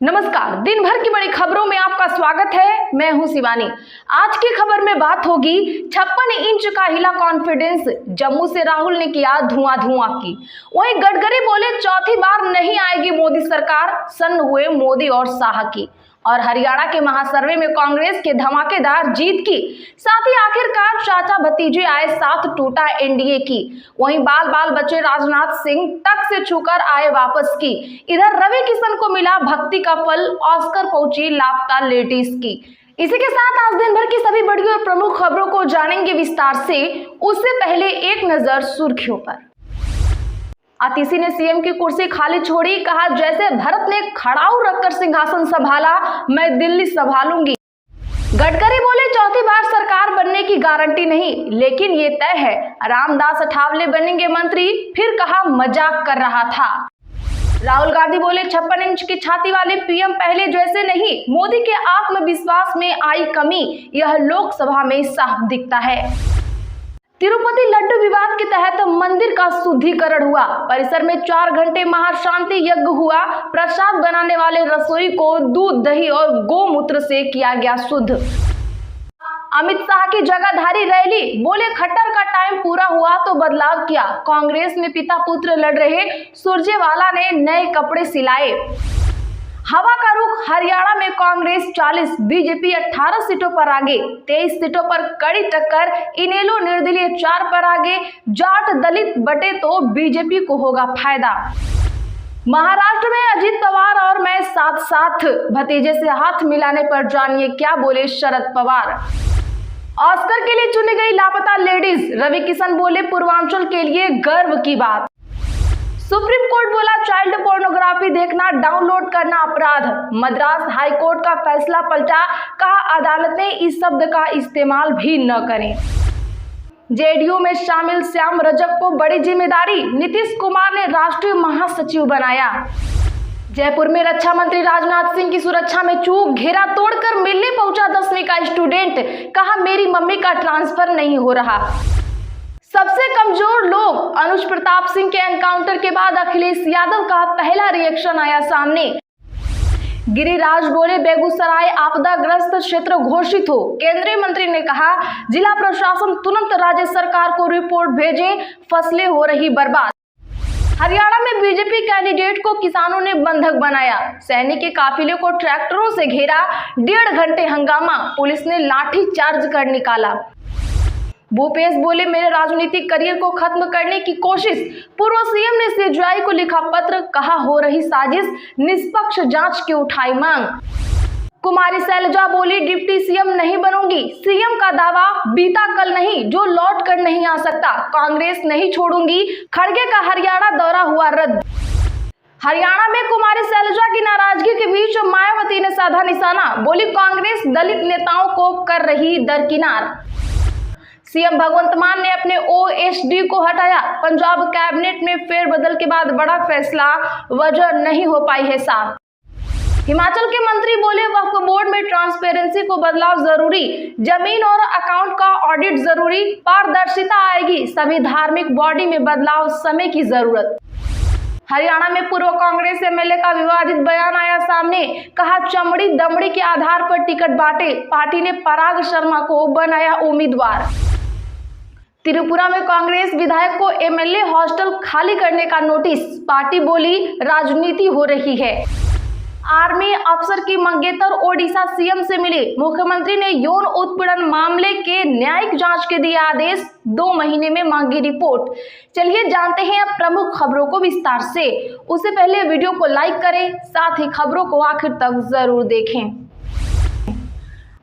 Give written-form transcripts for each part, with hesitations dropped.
नमस्कार, दिन भर की बड़ी खबरों में आपका स्वागत है। मैं हूं शिवानी। आज की खबर में बात होगी 56 इंच का हिला कॉन्फिडेंस, जम्मू से राहुल ने किया धुआं की। वहीं गडकरी बोले चौथी बार नहीं आएगी मोदी सरकार, सन्न हुए मोदी और शाह की। और हरियाणा के महासर्वे में कांग्रेस के धमाकेदार जीत की, साथ ही आखिरकार चाचा भतीजे आए साथ, टूटा एनडीए की। वहीं बाल बाल बचे राजनाथ सिंह टक से छूकर आए वापस की। इधर रवि किशन को मिला भक्ति का फल, ऑस्कर पहुंची लापता लेडीज की। इसी के साथ आज दिन भर की सभी बड़ी और प्रमुख खबरों को जानेंगे विस्तार से। उससे पहले एक नजर सुर्खियों पर। आतिशी ने सीएम की कुर्सी खाली छोड़ी, कहा जैसे भरत ने खड़ाऊ रखकर सिंहासन संभाला, मैं दिल्ली संभालूंगी। गडकरी बोले चौथी बार सरकार बनने की गारंटी नहीं, लेकिन ये तय है रामदास अठावले बनेंगे मंत्री, फिर कहा मजाक कर रहा था। राहुल गांधी बोले 56 इंच की छाती वाले पीएम पहले जैसे नहीं, मोदी के आत्मविश्वास में आई कमी, यह लोकसभा में साफ दिखता है। तिरुपति लड्डू विवाद के तहत मंदिर का शुद्धिकरण हुआ, परिसर में 4 घंटे महाशांति यज्ञ हुआ। प्रसाद बनाने वाले रसोई को दूध, दही और गोमूत्र से किया गया शुद्ध। अमित शाह की जगाधारी रैली, बोले खट्टर का टाइम पूरा हुआ तो बदलाव किया। कांग्रेस में पिता पुत्र लड़ रहे, सुरजेवाला ने नए कपड़े सिलाए। हवा का रुख, हरियाणा में कांग्रेस 40, बीजेपी 18 सीटों पर आगे, 23 सीटों पर कड़ी टक्कर। इनेलो निर्दलीय 4 पर आगे, जाट दलित बटे तो बीजेपी को होगा फायदा। महाराष्ट्र में अजित पवार और मैं साथ साथ, भतीजे से हाथ मिलाने पर जानिए क्या बोले शरद पवार। ऑस्कर के लिए चुनी गई लापता लेडीज, रवि किशन बोले पूर्वांचल के लिए गर्व की बात। सुप्रीम कोर्ट बोला चाइल्ड पोर्नोग्राफी देखना, डाउनलोड करना अपराध। मद्रास हाई कोर्ट का फैसला पलटा, कहा अदालत ने इस शब्द का इस्तेमाल भी न करें। जेडीयू में शामिल श्याम रजक को बड़ी जिम्मेदारी, नीतीश कुमार ने राष्ट्रीय महासचिव बनाया। जयपुर में रक्षा मंत्री राजनाथ सिंह की सुरक्षा में चूक, घेरा तोड़कर मिलने पहुंचा 10वीं का स्टूडेंट, कहा मेरी मम्मी का ट्रांसफर नहीं हो रहा। सबसे कमजोर लोग, अनुज प्रताप सिंह के एनकाउंटर के बाद अखिलेश यादव का पहला रिएक्शन आया सामने। गिरिराज बोले बेगूसराय आपदाग्रस्त क्षेत्र घोषित हो, केंद्रीय मंत्री ने कहा जिला प्रशासन तुरंत राज्य सरकार को रिपोर्ट भेजे, फसलें हो रही बर्बाद। हरियाणा में बीजेपी कैंडिडेट को किसानों ने बंधक बनाया, सैनिक के काफिले को ट्रैक्टरों से घेरा, 1.5 घंटे हंगामा, पुलिस ने लाठी चार्ज कर निकाला। भूपेश बोले मेरे राजनीतिक करियर को खत्म करने की कोशिश, पूर्व सीएम ने सीजेआई को लिखा पत्र, कहा हो रही साजिश, निष्पक्ष जांच की उठाई मांग। कुमारी शैलजा बोली डिप्टी सीएम नहीं बनूंगी, सीएम का दावा बीता कल नहीं जो लौट कर नहीं आ सकता, कांग्रेस नहीं छोड़ूंगी, खड़गे का हरियाणा दौरा हुआ रद्द। हरियाणा में कुमारी शैलजा की नाराजगी के बीच मायावती ने साधा निशाना, बोली कांग्रेस दलित नेताओं को कर रही दरकिनार। सीएम भगवंत मान ने अपने ओएसडी को हटाया, पंजाब कैबिनेट में फेरबदल के बाद बड़ा फैसला, वजह नहीं हो पाई है साफ। हिमाचल के मंत्री बोले वक्फ बोर्ड में ट्रांसपेरेंसी को बदलाव जरूरी, जमीन और अकाउंट का ऑडिट जरूरी, पारदर्शिता आएगी, सभी धार्मिक बॉडी में बदलाव, समय की जरूरत। हरियाणा में पूर्व कांग्रेस एमएलए का विवादित बयान आया सामने, कहा चमड़ी दमड़ी के आधार पर टिकट बांटे, पार्टी ने पराग शर्मा को बनाया उम्मीदवार। त्रिपुरा में कांग्रेस विधायक को एमएलए हॉस्टल खाली करने का नोटिस, पार्टी बोली राजनीति हो रही है। आर्मी अफसर की मंगेतर ओडिशा सीएम से मिली, मुख्यमंत्री ने यौन उत्पीड़न मामले के न्यायिक जांच के दिए आदेश, 2 महीने में मांगी रिपोर्ट। चलिए जानते हैं अब प्रमुख खबरों को विस्तार से। उससे पहले वीडियो को लाइक करें, साथ ही खबरों को आखिर तक जरूर देखें।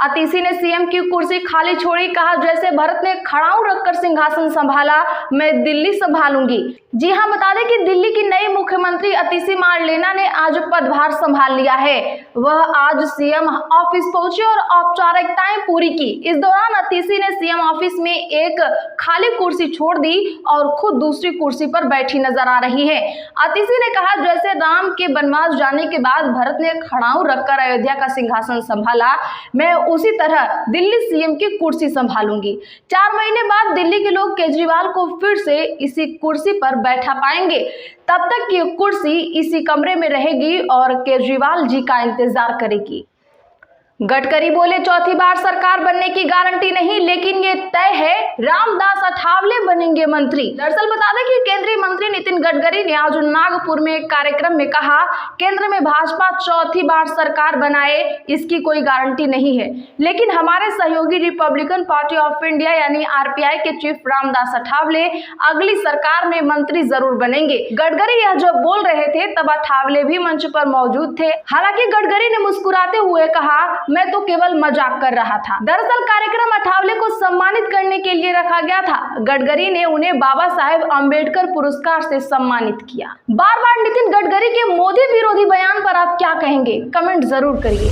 आतिशी ने सीएम की कुर्सी खाली छोड़ी, कहा जैसे भरत ने खड़ाऊ रखकर सिंहासन संभाला, मैं दिल्ली संभालूंगी। जी हां, बता दें कि दिल्ली की नई मुख्यमंत्री आतिशी मार्लेना ने आज पदभार संभाल लिया है। वह आज सीएम ऑफिस पहुंची और औपचारिकताएं पूरी की। इस दौरान आतिशी ने सीएम ऑफिस में एक खाली कुर्सी छोड़ दी और खुद दूसरी कुर्सी पर बैठी नजर आ रही है। आतिशी ने कहा जैसे राम के वनवास जाने के बाद भरत ने खड़ाऊ रखकर अयोध्या का सिंहासन संभाला, मैं उसी तरह दिल्ली सीएम की कुर्सी संभालूंगी। 4 महीने बाद दिल्ली के लोग केजरीवाल को फिर से इसी कुर्सी पर बैठा पाएंगे। तब तक ये कुर्सी इसी कमरे में रहेगी और केजरीवाल जी का इंतजार करेगी। गडकरी बोले, चौथी बार सरकार बनने की गारंटी नहीं, लेकिन ये तय है रामदास अठावले बनेंगे मंत्री। दरअसल बता दें कि केंद्रीय मंत्री नितिन गडकरी ने आज नागपुर में एक कार्यक्रम में कहा, केंद्र में भाजपा चौथी बार सरकार बनाए इसकी कोई गारंटी नहीं है, लेकिन हमारे सहयोगी रिपब्लिकन पार्टी ऑफ इंडिया यानी आरपीआई के चीफ रामदास अठावले अगली सरकार में मंत्री जरूर बनेंगे। गडकरी यह जब बोल रहे थे तब अठावले भी मंच पर मौजूद थे। हालांकि गडकरी ने मुस्कुराते हुए कहा, मैं तो केवल मजाक कर रहा था। दरअसल कार्यक्रम अठावले को सम्मानित करने के लिए रखा गया था। गडकरी ने उन्हें बाबा साहेब अम्बेडकर पुरस्कार से सम्मानित किया। बार बार नितिन गडकरी के मोदी विरोधी बयान पर आप क्या कहेंगे, कमेंट जरूर करिए।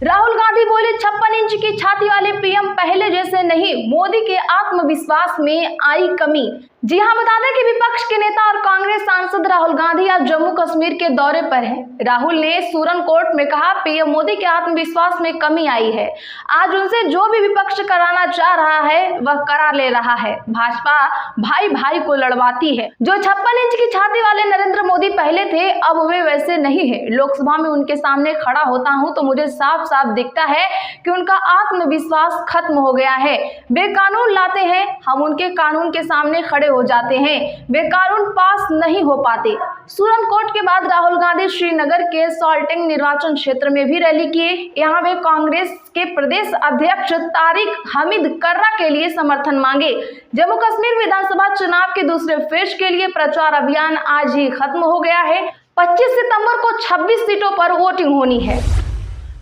राहुल गांधी बोले, 56 इंच की छाती वाले पीएम पहले जैसे नहीं, मोदी के आत्मविश्वास में आई कमी। जी हां, बता दें कि विपक्ष के नेता और कांग्रेस सांसद राहुल गांधी आज जम्मू कश्मीर के दौरे पर हैं। राहुल ने सूरनकोट में कहा, पीएम मोदी के आत्मविश्वास में कमी आई है। आज उनसे जो भी विपक्ष कराना चाह रहा है वह करा ले रहा है। भाजपा भाई भाई को लड़वाती है। जो 56 इंच की छाती वाले नरेंद्र मोदी पहले थे, अब वे वैसे नहीं है। लोकसभा में उनके सामने खड़ा होता हूं तो मुझे साफ साफ दिखता है कि उनका आत्मविश्वास खत्म हो गया है। वे कानून लाते हैं, हम उनके कानून के सामने खड़े हो जाते हैं, वे कानून पास नहीं हो पाते। सूरनकोट के बाद राहुल गांधी श्रीनगर के सॉल्टिंग निर्वाचन क्षेत्र में भी रैली किए। यहां वे कांग्रेस के प्रदेश अध्यक्ष तारिक हमीद कर्रा के लिए समर्थन मांगे। जम्मू कश्मीर विधानसभा चुनाव के दूसरे फेज के लिए प्रचार अभियान आज ही खत्म हो गया है। 25 सितंबर को 26 सीटों पर वोटिंग होनी है।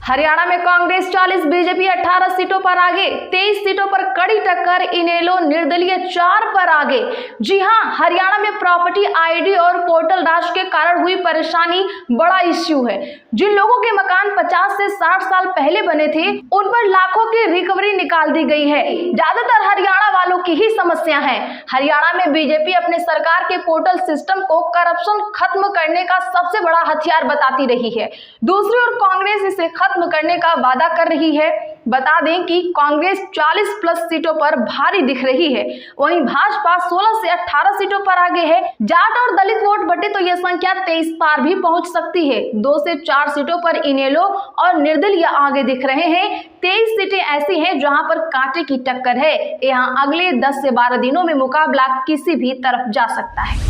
हरियाणा में कांग्रेस 40, बीजेपी 18 सीटों पर आगे। 23 सीटों पर कड़ी टक्कर, इनेलो निर्दलीय 4 पर आगे। जी हां, हरियाणा में प्रॉपर्टी आईडी और पोर्टल राज के कारण हुई परेशानी बड़ा इश्यू है। जिन लोगों के मकान 50 से 60 साल पहले बने थे, उन पर लाखों की रिकवरी निकाल दी गई है। ज्यादातर हरियाणा वालों की ही समस्या है। हरियाणा में बीजेपी अपने सरकार के पोर्टल सिस्टम को करप्शन खत्म करने का सबसे बड़ा हथियार बताती रही है। दूसरी ओर कांग्रेस इसे खत्म करने का वादा कर रही है। बता दें कि कांग्रेस 40 प्लस सीटों पर भारी दिख रही है, वहीं भाजपा 16 से 18 सीटों पर आगे है। जाट और दलित वोट बटे तो यह संख्या 23 पार भी पहुंच सकती है। 2 से 4 सीटों पर इनेलो और निर्दलीय आगे दिख रहे हैं। 23 सीटें ऐसी हैं जहां पर कांटे की टक्कर है। यहां अगले 10 से 12 दिनों में मुकाबला किसी भी तरफ जा सकता है।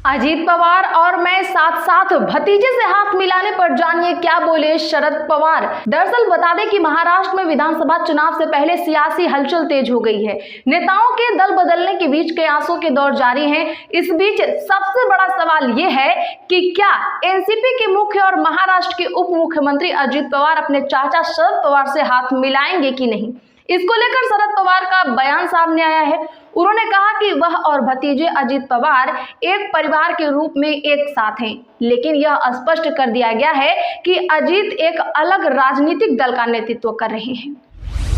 अजीत पवार और मैं साथ साथ, भतीजे से हाथ मिलाने पर जानिए क्या बोले शरद पवार। दरअसल बता दें कि महाराष्ट्र में विधानसभा चुनाव से पहले सियासी हलचल तेज हो गई है। नेताओं के दल बदलने के बीच कयासों के दौर जारी हैं। इस बीच सबसे बड़ा सवाल यह है कि क्या एनसीपी के मुख्य और महाराष्ट्र के उप मुख्यमंत्री अजीत पवार अपने चाचा शरद पवार से हाथ मिलाएंगे कि नहीं। इसको लेकर शरद पवार का बयान सामने आया है। उन्होंने कहा कि वह और भतीजे अजीत पवार एक परिवार के रूप में एक साथ हैं, लेकिन यह स्पष्ट कर दिया गया है कि अजीत एक अलग राजनीतिक दल का नेतृत्व कर रहे हैं।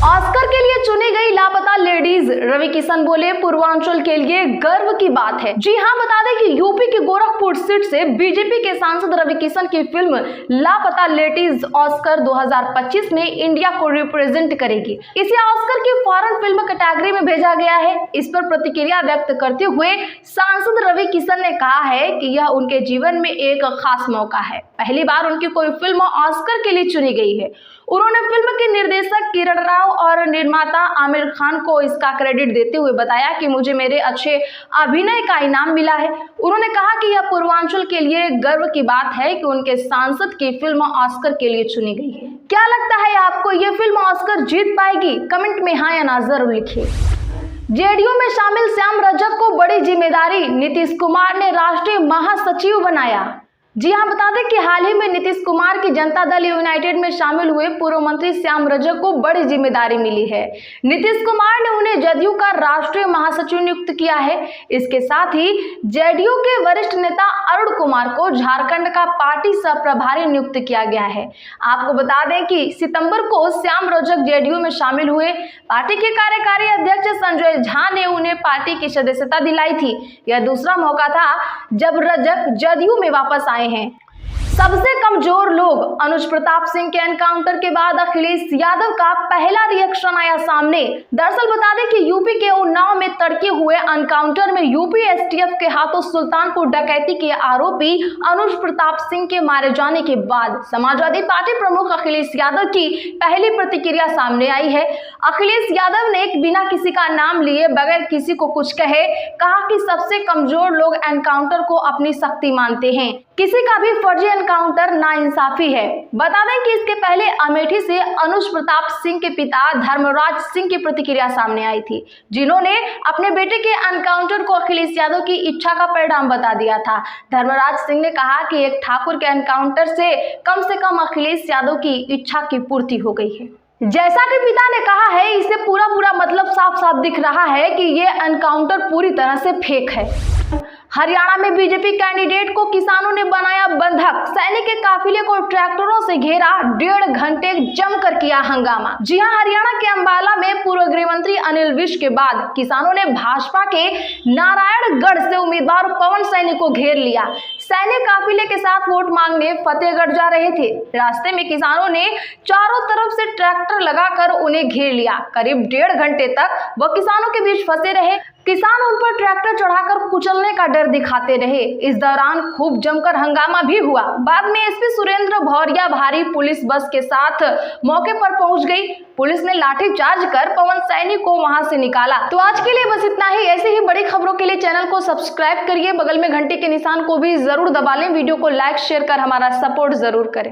ऑस्कर के लिए चुनी गई लापता लेडीज, रवि किशन बोले, पूर्वांचल के लिए गर्व की बात है। जी हां, बता दें कि यूपी की गोरखपुर सीट से बीजेपी के सांसद रवि किशन की फिल्म लापता लेडीज ऑस्कर 2025 में इंडिया को रिप्रेजेंट करेगी। इसे ऑस्कर की फॉरेन फिल्म कैटेगरी में भेजा गया है। इस पर प्रतिक्रिया व्यक्त करते हुए सांसद रवि किशन ने कहा है कि यह उनके जीवन में एक खास मौका है। पहली बार उनकी कोई फिल्म ऑस्कर के लिए चुनी गई है। उन्होंने फिल्म के निर्देशक किरण राव और निर्माता आमिर खान को इसका क्रेडिट देते हुए बताया कि मुझे मेरे अच्छे अभिनय का इनाम मिला है। उन्होंने कहा कि यह पूर्वांचल के लिए गर्व की बात है कि उनके सांसद की फिल्म ऑस्कर के लिए चुनी गई है। क्या लगता है आपको, ये फिल्म ऑस्कर जीत पाएगी? कमेंट में हाँ या ना जरूर लिखिए। जेडीयू में शामिल श्याम रजक को बड़ी जिम्मेदारी, नीतीश कुमार ने राष्ट्रीय महासचिव बनाया। जी हां, बता दें कि हाल ही में नीतीश कुमार की जनता दल यूनाइटेड में शामिल हुए पूर्व मंत्री श्याम रजक को बड़ी जिम्मेदारी मिली है। नीतीश कुमार ने उन्हें जदयू का राष्ट्रीय महासचिव नियुक्त किया है। इसके साथ ही जेडीयू के वरिष्ठ नेता अरुण कुमार को झारखंड का पार्टी सह प्रभारी नियुक्त किया गया है। आपको बता दें कि सितंबर को श्याम रजक जेडीयू में शामिल हुए। पार्टी के कार्यकारी अध्यक्ष संजय झा ने उन्हें पार्टी की सदस्यता दिलाई थी। यह दूसरा मौका था जब रजक जदयू में वापस आए हैं। सबसे कमजोर लोग। अनुज प्रताप सिंह के एनकाउंटर के बाद अखिलेश यादव का पहला रिएक्शन आया सामने। दरअसल बता दें कि यूपी के उन्नाव में तड़के हुए एनकाउंटर में यूपी एसटीएफ के हाथों सुल्तानपुर डकैती के आरोपी अनुज प्रताप सिंह के मारे जाने के बाद समाजवादी पार्टी प्रमुख अखिलेश यादव की पहली प्रतिक्रिया सामने आई है। अखिलेश यादव ने बिना किसी का नाम लिए, बगैर किसी को कुछ कहे, कहा कि सबसे कमजोर लोग एनकाउंटर को अपनी शक्ति मानते हैं। किसी का भी फर्जी एनकाउंटर नाइंसाफी है। बता दें कि इसके पहले अमेठी से अनुज प्रताप सिंह के पिता धर्मराज सिंह की प्रतिक्रिया सामने आई थी, जिन्होंने अपने बेटे के एनकाउंटर को अखिलेश यादव की इच्छा का परिणाम बता दिया था। धर्मराज सिंह ने कहा कि एक ठाकुर के एनकाउंटर से कम अखिलेश यादव की इच्छा की पूर्ति हो गई है। जैसा कि पिता ने कहा है, इससे पूरा मतलब साफ साफ दिख रहा है कि ये एनकाउंटर पूरी तरह से फेक है। हरियाणा में बीजेपी कैंडिडेट को किसानों ने बनाया बंधक। सैनिक के काफिले को ट्रैक्टरों से घेरा, 1.5 घंटे जमकर किया हंगामा। जी हां, हरियाणा के अंबाला में पूर्व गृह मंत्री अनिल विज के बाद किसानों ने भाजपा के नारायणगढ़ से उम्मीदवार पवन सैनी को घेर लिया। सैनिक काफिले के साथ वोट मांगने फतेहगढ़ जा रहे थे। रास्ते में किसानों ने चारों तरफ से ट्रैक्टर लगाकर उन्हें घेर लिया। करीब 1.5 घंटे तक वह किसानों के बीच फंसे रहे। किसान उन पर ट्रैक्टर चढ़ाकर कुचलने का डर दिखाते रहे। इस दौरान खूब जमकर हंगामा भी हुआ। बाद में एसपी सुरेंद्र भौरिया भारी पुलिस बस के साथ मौके पर पहुंच गई। पुलिस ने लाठीचार्ज कर पवन सैनी को वहां से निकाला। तो आज के लिए बस इतना ही। ऐसे ही बड़ी खबरों के लिए चैनल को सब्सक्राइब करिए, बगल में घंटे के निशान को भी जरूर दबा लें। वीडियो को लाइक शेयर कर हमारा सपोर्ट जरूर करें।